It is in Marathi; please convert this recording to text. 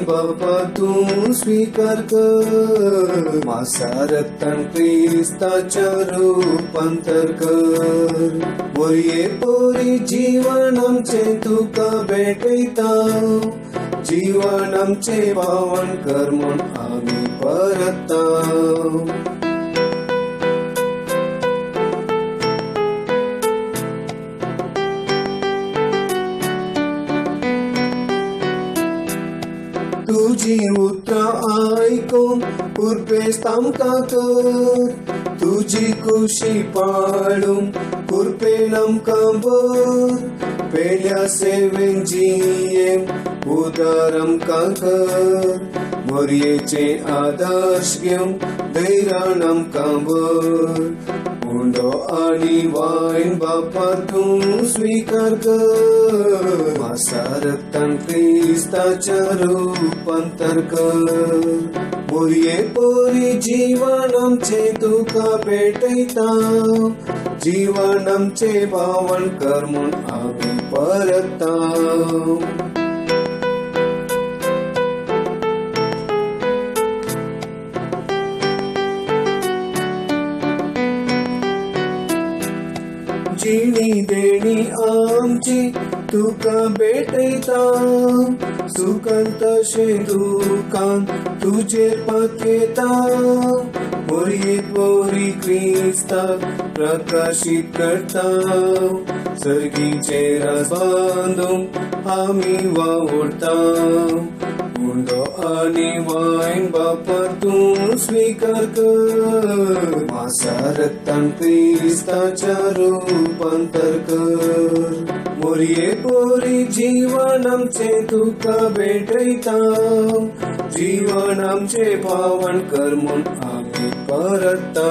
बापा तू स्वीकार कर, माझा रक्तन ख्रिस्ताच्या रूपांतर कर. मोरये पोरी जीवन आमचे तुका भेटयता, जीवन आमचे पावन कर म्हूण आमी परता. तुझी उतरां आयकून कुरपेस्त आमकां कर, तुझी खुशी पाळून कुरपेन आमकां भर. पेल्या सेवेन जियेम उदार आमकां कर, मोरयेचे आदर्श घेवन धैर्यान आमकां भर. हुंडो आनी वायन बापा तू स्वीकार कर, माझा रक्तन ख्रिस्ताच्या रूपांतर कर. मोरये पोरी जीवन आमचे तुका भेटयता, जीवन आमचे पावन कर म्हूण आमी परता. जिणी देणी आमची तुका भेटयता, सुखान तशे दुखान तुजेर पातयता. मोरये पोरी क्रिस्ताक प्रकाशीत करता, सर्गीचे रास बांदूंक आमी वावुरता. हुंडो आनी वायन बापा तू स्वीकार कर, माझा रक्तन ख्रिस्ताच्या रूपांतर कर. मोरये पोरी जीवन आमचे तुका भेटयता, जीवन आमचे पावन कर म्हूण आमी परता.